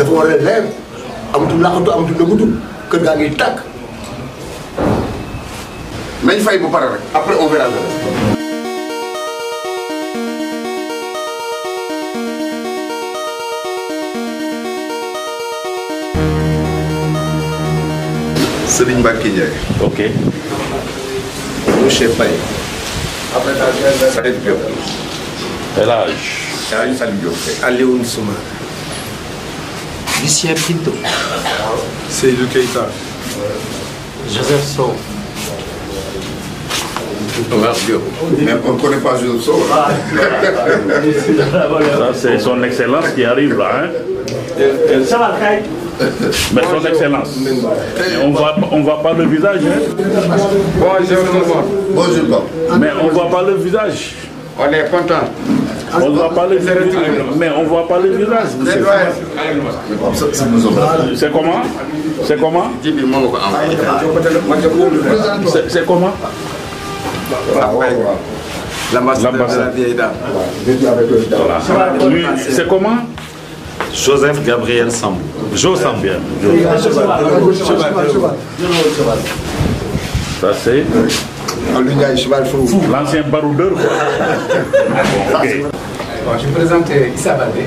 dafa war a leer amatul laqatu amatul nëbbatu kër gaa ngi tàkk. nañ fay bu pare rek après on verra. Serigne Mbacké Ndiaye. Ok. Monsieur Paye. Après ça, Saïd Diop. El Hadj. Saïd Diop. Alioune Soumar. Lucien Pinto. Seydou Keita. Joseph Sow. Omar Diop. Même on ne connaît pas Joseph Sow. Ça, c'est son excellence qui arrive là. Hein? Mais son excellence. On voit pas le visage. Hein? Bonjour. Mais on voit pas le visage. On est content. On voit pas le visage. Mais on voit pas le visage. C'est comment? C'est comment? C'est comment? L'ambassadeur de la vieille dame. Voilà. Lui, c'est comment? Joseph Gabriel Sambou. Jo Sambien. Ça c'est l'ancien baroudeur. Bon, okay. Je me présente Issa Badé.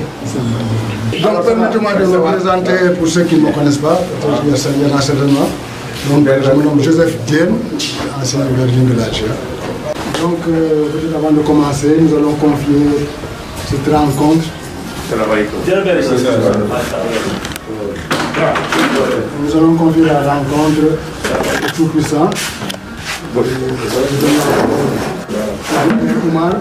Donc permettez-moi de me présenter pour ceux qui ne me connaissent pas, il y en a certainement. Donc je me nomme Joseph Diène, ancien gardien de la GIA. Donc peut-être avant de commencer, nous allons confier cette rencontre. Nous allons confier la rencontre au Tout-Puissant. Oumar.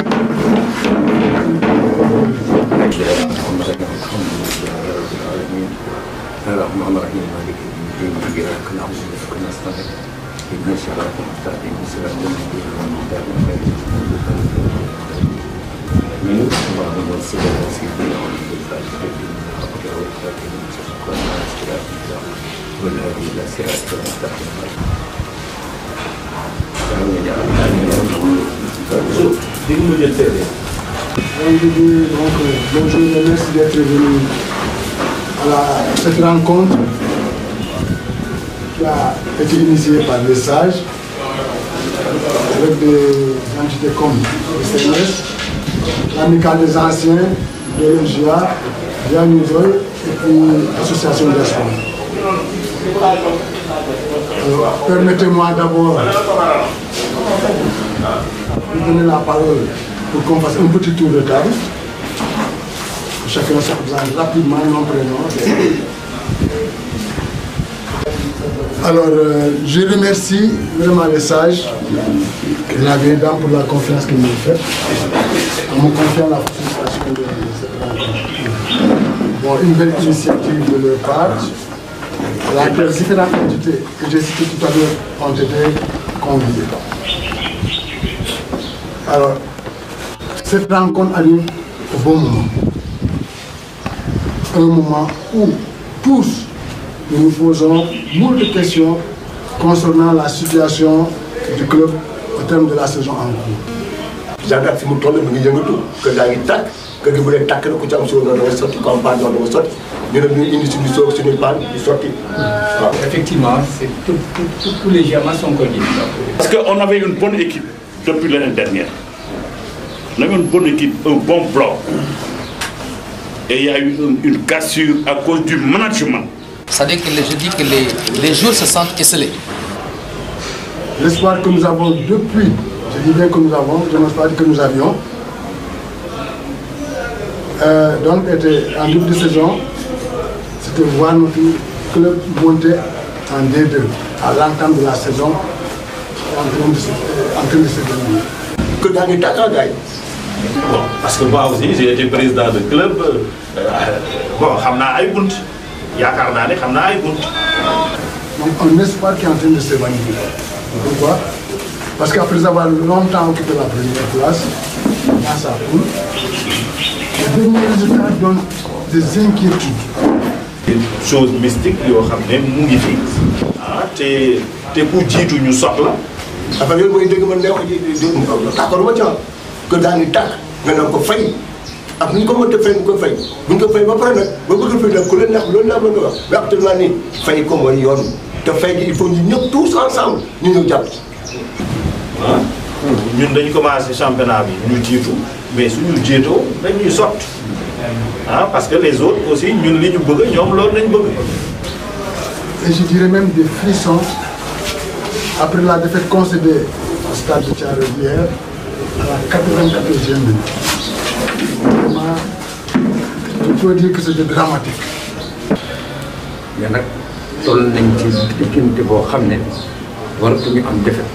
Bonjour, merci d'être venu à cette rencontre qui a été initiée par les sages avec des entités comme le CNS, l'amicale des anciens, de l'OGA, Dianuzoy et puis l'association d'Espoir. Permettez-moi d'abord de donner la parole pour qu'on fasse un petit tour de table. Chacun se présente rapidement, nom, prénom. Alors, je remercie vraiment les sages et la vieille dame pour la confiance qu'ils m'ont faite en me confiant la facilitation de cette rencontre. Bon, une belle initiative de leur part. Les différentes entités que j'ai citées tout à l'heure ont été conviées. Alors, cette rencontre arrive au bon moment. Un moment où tous nous nous posons beaucoup de questions concernant la situation du club au terme de la saison en cours. Jàngat fi mu toll mu ngi yëngatu kër gaa ngi tàkk kër gi bu dee tàkk na ku ci am solo dama sotti ku am paan dama sotti ñu ne ñu indi suñu soog suñuy paan di sotti. Effectivement, tous les diamants sont connus. Parce qu'on avait une bonne équipe depuis l'année dernière. On avait une bonne équipe, un bon bloc. Et il y a eu une cassure à cause du management. C'est-à-dire que je dis que les joueurs se sentent esselés. L'espoir que nous avons depuis, je dis bien que nous avons, je ne pense pas que nous avions, donc était en début de saison, c'était voir notre club monter en D2 à l'entame de la saison en train de se dérouler. Que dans les tàkk Bon, parce que moi aussi, j'ai été président de club. Bon, je Donc un espoir qui est en train de se magnifier. Pourquoi? Parce qu'après avoir longtemps occupé la première place, dans sa poule, les derniers résultats donnent des inquiétudes. Une chose mystique, c'est pour dire que nous sommes là. Après yooyu mooy dëgg man neexu ji d'accord ma ci que daa ngi tàkk nga ne ko fay ak ni ñu ko mënta fay ñu ko fay bu ñu ko fay ba pare nag ba bëgg a fay nag ku leen neex loolu laa mën nga wax mais actuellement nii fay ko mooy yoon te fay gi il faut ñu ñëpp tous ensemble ñu ñëw jàpp ñun dañu commencé championnat bi ñu jiitu mais suñu jiitoo dañuy sotti parce que les autres aussi ñun li ñu bëgg ñoom loolu lañ bëgg. Et je dirais même des frissons après la défaite concédée au stade de Thiaroye à la 94e minute. Vraiment, je peux dire que c'était dramatique. Mais nag toll nañ ci diggante boo xam ne waratuñu am défaite.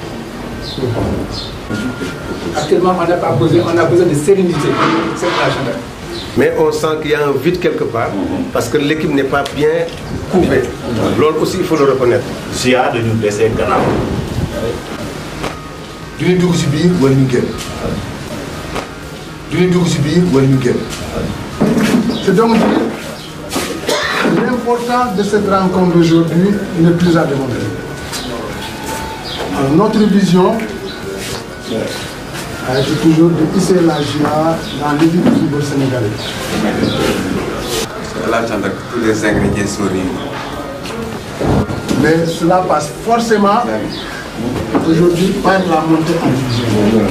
Actuellement, on a besoin de sérénité. C'est la gendarme. Mais on sent qu'il y a un vide quelque part parce que l'équipe n'est pas bien couvée. L'autre aussi, il faut le reconnaître. SIA dañu desee gannaaw. du ñu dugg si biir wala ñu génn du ñu dugg si biir wala ñu génn. C'est donc l'importance de cette rencontre aujourd'hui n'est plus à démontrer. Alors, notre vision a été toujours de hisser la GIA dans l'équipe du football sénégalais. La gendarme, tous les ingrédients sont réunis. Mais cela passe forcément aujourd'hui par la montée en division.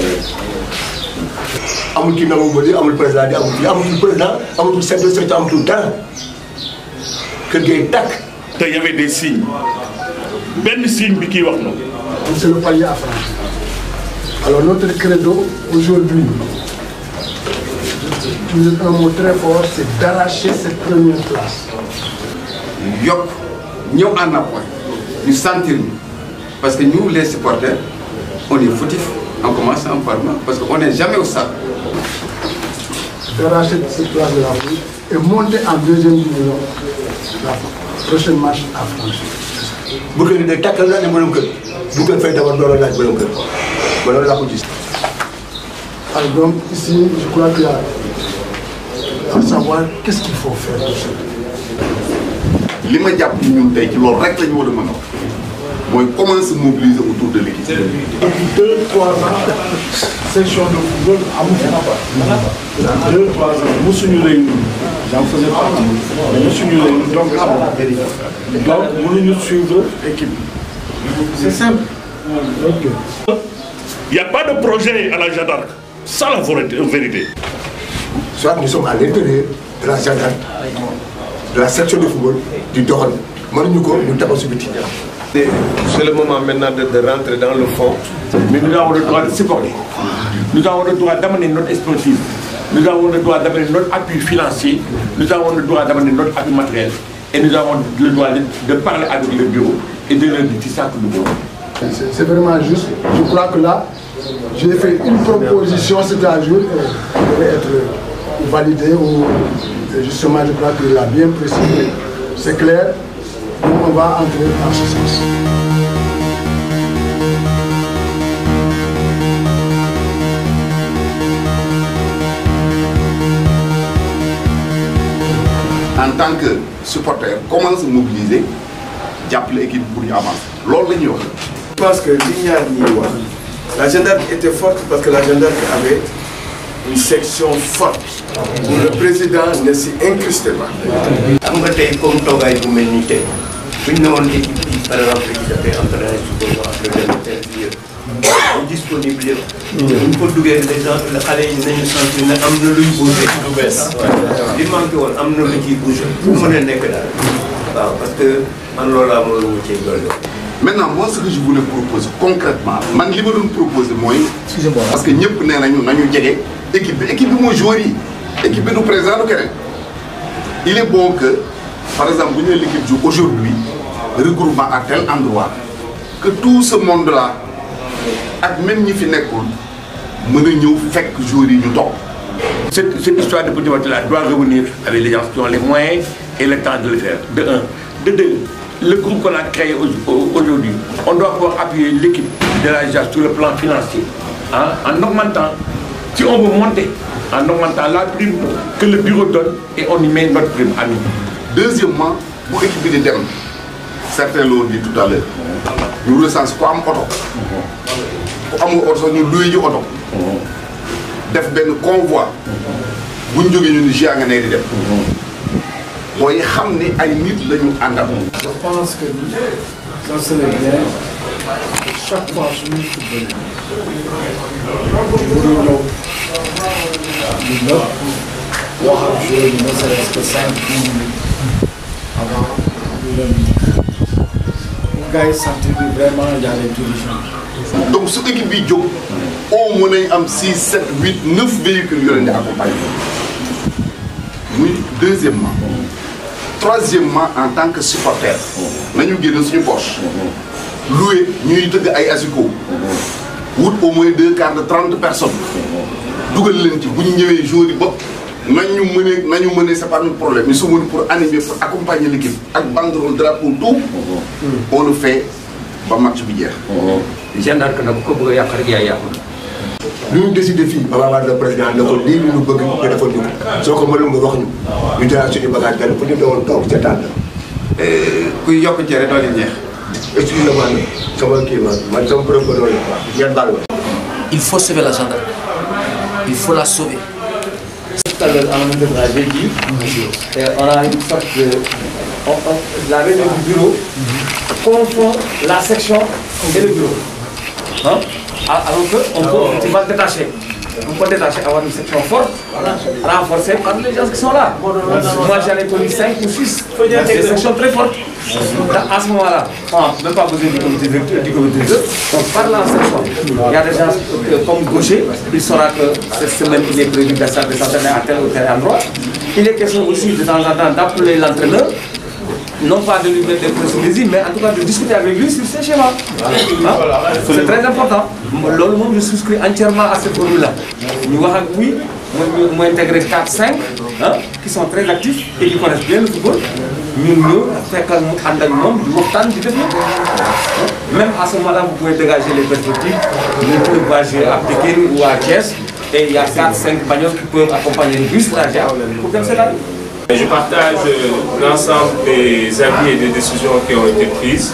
amul kii nangu di amul président di amul président amul chef de secteur amul dara kër gi tàkk. te y avait des signes benn signe bi kii wax na. C'est le palier à franchir. Alors notre credo aujourd'hui, j'utilise un mot très fort, c'est d'arracher cette première place. Yop, nous en appoint, nous sentir parce que nous les supporters, on est fautifs en commençant par moi parce qu'on n'est jamais au stade. D'arracher cette place de la foule et monter en deuxième division. La prochaine marche à franchir. bu kër gi de tàkkal naa ne mënum kër bu kër fay d'abord doon laaj mënum kër ba loolu laa ko gis. Alors donc ici, je crois qu'il y a à savoir qu'est-ce qu'il faut faire de ça. li ma jàpp ñun tey ci loolu rek la ñu war a mën a wax mooy comment se mobiliser autour de l'équipe. Depuis 2-3 ans, section de football amul fi na 2-3 ans mosuñu réunir. J'en faisais partie. Mais mosuñu réunir donc mënuñu suivre l'équipe. C'est simple. Il n'y a pas de projet à la gendarme. Ça la vérité. Soit nous sommes à l'intérieur de la gendarme, de la section de football, du doxal mënuñu ko ñu taxaw si biti. C'est le moment maintenant de rentrer dans le fond. Mais nous avons le droit de supporter. Nous avons le droit d'amener notre expertise. Nous avons le droit d'amener notre appui financier. Nous avons le droit d'amener notre appui matériel. Et nous avons le droit de parler avec le bureau et de leur dire c'est ça que nous voulons. C'est vraiment juste. Je crois que là, j'ai fait une proposition, c'était à jour, elle devait être validée ou justement je crois qu'il l'a bien précisé. C'est clair, donc on va entrer dans ce sens. En tant que supporter, comment se mobiliser jàppale l'équipe pour ñu avancer loolu la ñuy wax. Je pense que la gendarme était forte parce que la gendarme avait une section forte où le président ne s'y incrustait pas. xam nga tey comme toogaay bu mel nii tey bu ñu ne woon équipe bi par exemple équipe dafay entraîné suba après dem bi yëpp disponible yëpp. bu ñu ko duggee exemple xale yi nañu sentir ne am na luy bougé. lu bees li manqué woon am na lu ciy bougé. bu mën a nekk daal waaw parce que man loolu laa mën a wuccee loolu. Maintenant, moi, ce que je voulais proposer concrètement, man li ma doon proposer mooy. parce que ñëpp nee nañu jege équipe bi mooy joueur yi équipe bi du président du keneen. Il est bon que par exemple bu ñu l'équipe joue aujourd'hui regroupement à tel endroit que tout ce monde là ak même ñi fi nekkul mën a ñëw fekk joueurs yi ñu toog. Cette histoire de Petit Bateau là doit revenir avec les gens qui ont les moyens et le temps de le faire. De un. De deux. Le groupe qu'on a créé aujourd'hui, on doit pouvoir appuyer l'équipe de la GIA sur le plan financier. En augmentant, si on veut monter, en augmentant la prime que le bureau donne et on y met notre prime à nous. Deuxièmement, pour l'équipe de dem, certains l'ont dit tout à l'heure, nous recensons quoi am auto. Pour amul auto, nous louons auto. Def ben convoi buñ jógee ñu ni GIA nga ne di dem mooy xam ne ay nit la ñu àndal. Je pense que ça serait bien chaque fois suñuy football bu ñu ñëw ñu nëpp wax ak joueur yi ne serait-ce que 5-10 minutes avant ñu leen pour gars yi sentir bi vraiment y a les dirigeants. Donc su équipe bi jóg au moins nañ am 6 7 8 9 véhicules yoo leen di accompagner muy deuxièmement. Troisièmement, en tant que supporter, nous avons une poche. Loué, nous avons des asiko. Nous avons au moins 2 quarts de 30 personnes. Nous avons des joueurs nous avons mené, c'est pas un problème. Nous sommes pour animer, pour accompagner l'équipe. Avec banderole, drapeau, tout, on le fait pour le match hier. Gendarme, nous avons lu ñu décidé fii Abdoulaye Wade président ne ko lii ñu bëgg nga defal ñu soo ko mënul nga wax ñu ñu jëlaat suñu bagage benn pour ñu doon toog ca tànn. kuy yokk cere doole ñeex. excusez-moi sama kii man sama problème doole ngeen baal ma. Il faut sauver la gendarme. Il faut la sauver. Tout à l'heure, j'ai dit, on a une sorte de. La réunion du bureau confond la section et le bureau. Hein? Alors qu'on peut détacher. On peut détacher, avoir une section forte, renforcée par les gens qui sont là. Moi j'en ai connu 5 ou 6, des sections très fortes. À ce moment-là, on n'a même pas besoin du comité directeur. Donc par la section, il y a des gens comme Gaucher, il saura que cette semaine il est prévu de s'entraîner à tel ou tel endroit. Il est question aussi de temps en temps d'appeler l'entraîneur. Non pas de lui mettre des procédures, mais en tout cas de discuter avec lui sur ses schémas. C'est très important. Je souscris entièrement à cette formule-là. Nous avons oui, nous intégrer 4-5 qui sont très actifs et qui connaissent bien le football. Nous faisons même à ce moment-là, vous pouvez dégager les perspectives. Nous pouvons jouer à Pékin ou à Thiès. Et il y a 4-5 bagnoles qui peuvent accompagner le bus là, pour faire cela. Je partage l'ensemble des avis et des décisions qui ont été prises.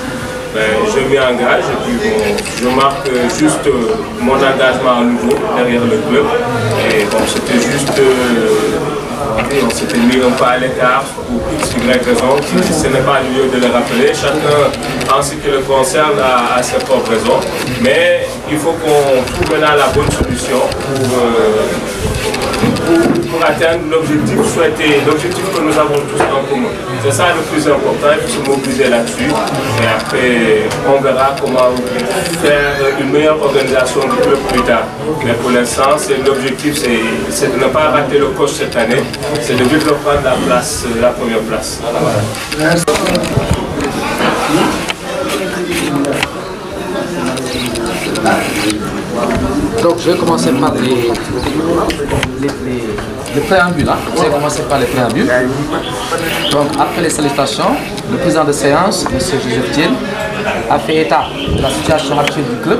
Je m'y engage et puis bon, je marque juste mon engagement à nouveau derrière le club. Et bon, c'était juste, on s'était mis un pas à l'écart pour X, Y raison. Ce n'est pas le lieu de le rappeler. Chacun, en ce qui le concerne, a ses propres raisons. Mais il faut qu'on trouve maintenant la bonne solution pour atteindre l'objectif souhaité, l'objectif que nous avons tous en commun. C'est ça le plus important, il faut se mobiliser là-dessus. Et après, on verra comment faire une meilleure organisation du club plus tard. Mais pour l'instant, l'objectif, c'est de ne pas rater le coach cette année, c'est de vite reprendre la place, la première place. Merci. Donc je vais commencer par les préambules. Je vais commencer par les préambules. Donc après les salutations, le président de séance, M. Joseph Thiel, a fait état de la situation actuelle du club.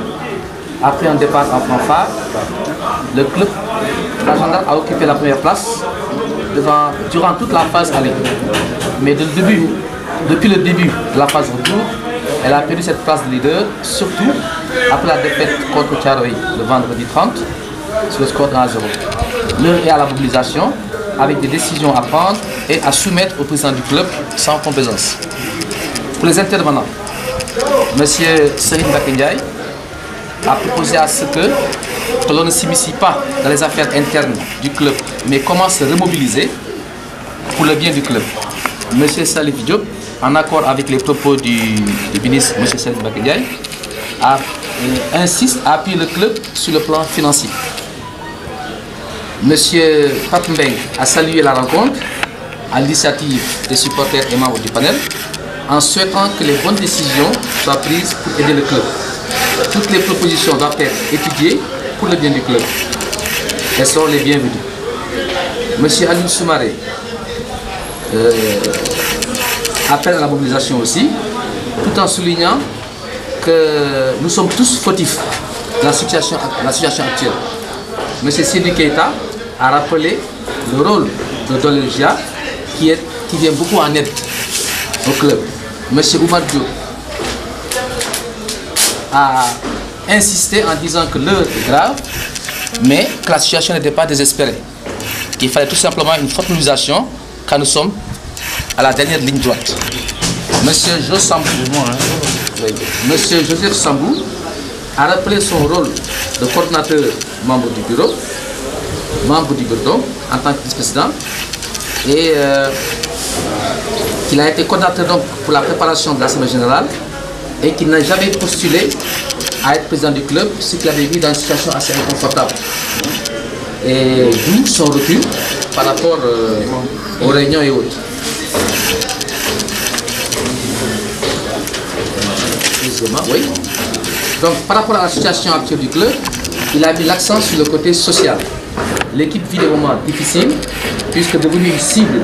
Après un départ en fanfare, le club, la gendarme a occupé la première place durant toute la phase aller. Mais depuis le début de la phase retour, elle a perdu cette place de leader, surtout après la défaite contre Thiaroye le vendredi 30 sur le score 1-0. L'heure est à la mobilisation avec des décisions à prendre et à soumettre au président du club sans complaisance. Pour les intervenants, M. Serine Bakendiaï a proposé à ce que l'on ne s'immisce pas dans les affaires internes du club, mais commence à se remobiliser pour le bien du club. M. Salif Diop, en accord avec les propos du ministre M. Serine Bakendiaï, insiste à appuyer le club sur le plan financier. M. Papembeng a salué la rencontre à l'initiative des supporters et membres du panel en souhaitant que les bonnes décisions soient prises pour aider le club. Toutes les propositions doivent être étudiées pour le bien du club. Elles sont les bienvenues. M. Alioune Soumaré appelle à la mobilisation aussi, tout en soulignant que nous sommes tous fautifs de la situation actuelle. M. Sidi Keita a rappelé le rôle de Dolégia qui vient beaucoup en aide au club. M. Oumar Diop a insisté en disant que l'heure est grave, mais que la situation n'était pas désespérée. qu'il fallait tout simplement une forte mobilisation quand nous sommes à la dernière ligne droite. Monsieur Joseph Sambou a rappelé son rôle de coordinateur membre du bureau donc, en tant que vice-président, et qu'il a été coordinateur donc, pour la préparation de l'Assemblée générale et qu'il n'a jamais postulé à être président du club, ce qu'il avait vu dans une situation assez inconfortable. Et d'où son recul par rapport aux réunions et autres. Oui. Donc par rapport à la situation actuelle du club, il a mis l'accent sur le côté social. L'équipe vit des moments difficiles puisque devenue une cible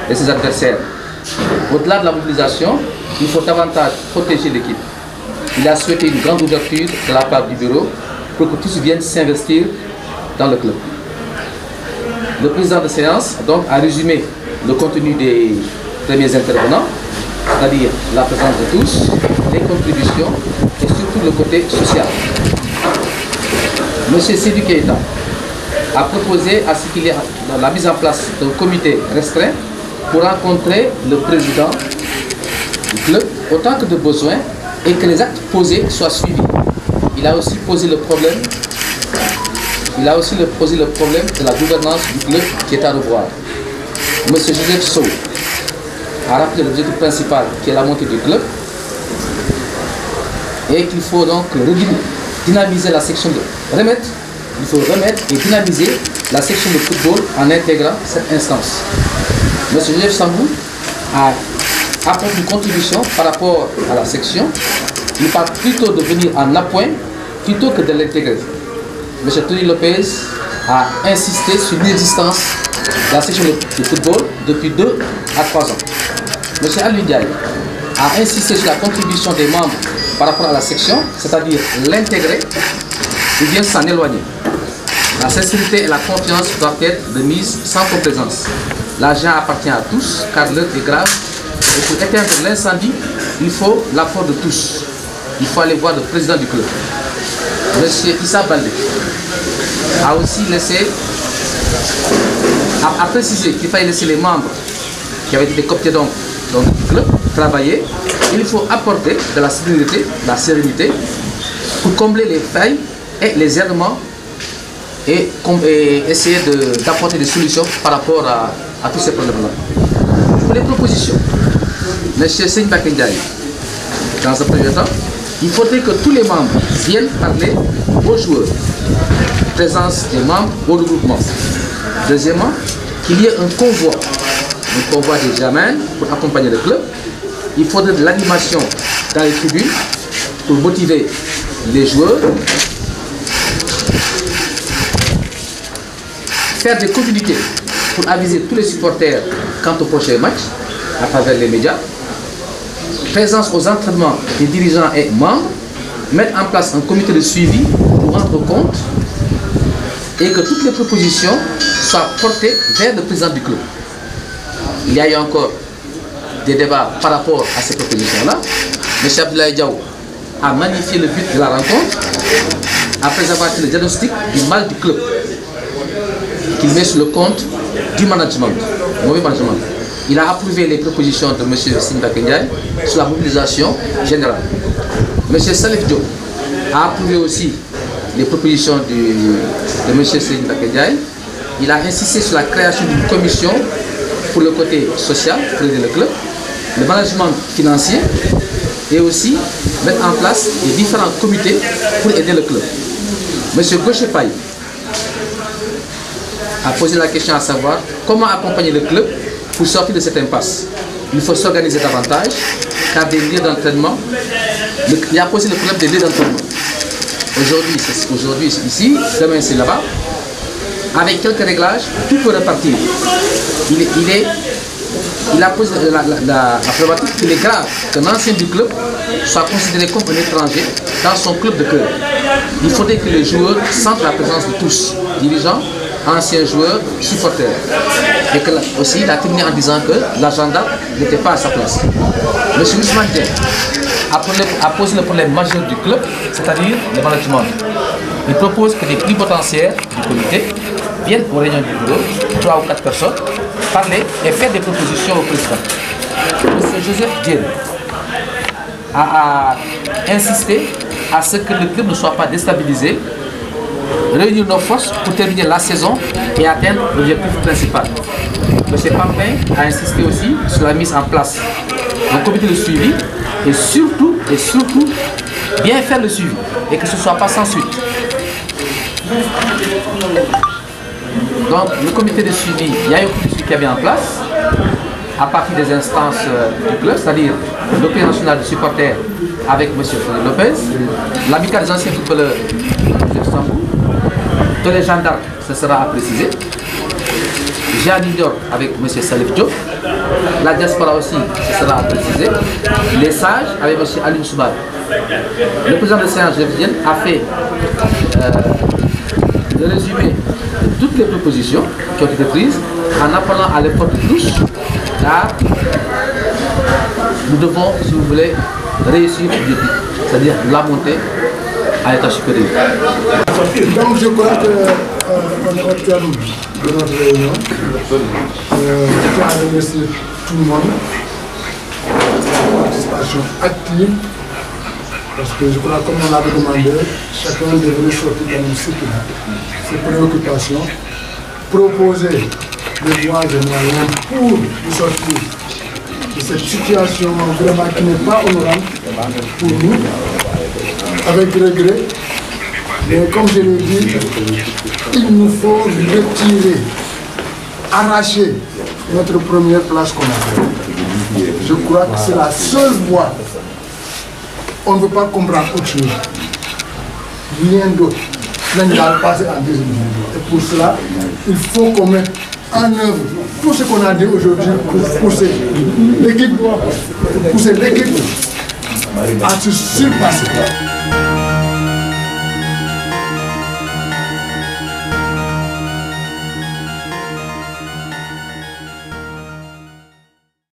de ses adversaires. Au-delà de la mobilisation, il faut davantage protéger l'équipe. Il a souhaité une grande ouverture de la part du bureau pour que tous viennent s'investir dans le club. Le président de séance donc, a résumé le contenu des premiers intervenants, c'est-à-dire la présence de tous, les contributions et surtout le côté social. M. Sédou Keïta a proposé à ce qu'il y ait la mise en place d'un comité restreint pour rencontrer le président du club autant que de besoin et que les actes posés soient suivis. Il a aussi posé le problème de la gouvernance du club qui est à revoir. M. Joseph Sow a rappelé l'objectif principal qui est la montée du club et qu'il faut donc dynamiser la section de remettre et dynamiser la section de football en intégrant cette instance. M. Joseph Sambou a apporté une contribution par rapport à la section. Il parle plutôt de venir en appoint plutôt que de l'intégrer. M. Tony Lopez a insisté sur l'existence de la section de football depuis 2 à 3 ans. M. Alioune Ndiaye a insisté sur la contribution des membres par rapport à la section, c'est-à-dire l'intégrer ou bien s'en éloigner. La sincérité et la confiance doivent être de mise sans complaisance. L'argent appartient à tous car l'heure est grave et pour éteindre l'incendie, il faut l'apport de tous. Il faut aller voir le président du club. M. Issa Baldé a aussi précisé qu'il fallait laisser les membres qui avaient été cooptés donc du club travailler. Il faut apporter de la sérénité pour combler les failles et les errements et essayer d'apporter des solutions par rapport à tous ces problèmes-là. Pour les propositions, M. Seigne Bakendjaï, dans un premier temps, il faudrait que tous les membres viennent parler aux joueurs. Présence des membres au regroupement. Deuxièmement, qu'il y ait un convoi des gamins pour accompagner le club. Il faudrait de l'animation dans les tribunes pour motiver les joueurs. Faire des communiqués pour aviser tous les supporters quant au prochain match à travers les médias. Présence aux entraînements des dirigeants et membres. Mettre en place un comité de suivi pour rendre compte et que toutes les propositions soient portées vers le président du club. Il y a eu encore des débats par rapport à ces propositions-là. M. Abdoulaye Diaw a magnifié le but de la rencontre après avoir fait le diagnostic du mal du club qu'il met sur le compte du management, mauvais management. Il a approuvé les propositions de M. Seigne Bakendjaï sur la mobilisation générale. M. Salif Diop a approuvé aussi les propositions de M. Seigne Bakendjaï. Il a insisté sur la création d'une commission pour le côté social, pour aider le club, le management financier et aussi mettre en place les différents comités pour aider le club. M. Gaucher Paye a posé la question à savoir comment accompagner le club pour sortir de cette impasse. Il faut s'organiser davantage car des lieux d'entraînement, il a posé le problème des lieux d'entraînement. Aujourd'hui c'est ici, demain c'est là-bas. Avec quelques réglages, tout peut repartir. Il a posé la problématique qu'il est grave qu'un ancien du club soit considéré comme un étranger dans son club de cœur. Il faudrait que les joueurs sentent la présence de tous, dirigeants, anciens joueurs, supporters. Et que aussi, il a terminé en disant que l'agenda n'était pas à sa place. M. Ousmane Dieng a posé le problème majeur du club, c'est-à-dire le management. Il propose que les plénipotentiaires du comité viennent aux réunions du bureau, 3 ou 4 personnes, parler et faire des propositions au président. M. Joseph Diène a insisté à ce que le club ne soit pas déstabilisé, réunir nos forces pour terminer la saison et atteindre l'objectif principal. M. Pampin a insisté aussi sur la mise en place d'un comité de suivi et surtout, bien faire le suivi et que ce ne soit pas sans suite. Donc le comité de suivi, il y a un comité de suivi qui est bien en place à partir des instances du club, c'est-à-dire le club national de supporters avec M. Frédéric Lopez, l'amicale des anciens footballeurs de Istanbul, tous les gendarmes, ce sera à préciser, Jean York avec M. Salif Diop, la diaspora aussi, ce sera à préciser, les sages avec M. Aline Soubar. Le président de séance, Joseph Diène, a fait le résumé de toutes les propositions qui ont été prises en appelant à l'effort de tous, car nous devons, si vous voulez, réussir l'objectif, c'est-à-dire la montée à l'état supérieur. Donc je crois qu'on est au terme de notre réunion. Je tiens à remercier tout le monde pour la participation active. Parce que je crois, comme on l'avait demandé, chacun devrait sortir dans ses préoccupations, proposer des voies et moyens pour nous sortir de cette situation vraiment qui n'est pas honorable pour nous, avec regret. Mais comme je l'ai dit, il nous faut retirer, arracher notre première place qu'on a fait. Je crois que c'est la seule voie. On ne peut pas comprendre autre chose. Rien d'autre. L'un va passer en deuxième niveau. Et pour cela, il faut qu'on mette en œuvre tout ce qu'on a dit aujourd'hui pour pousser l'équipe à se surpasser.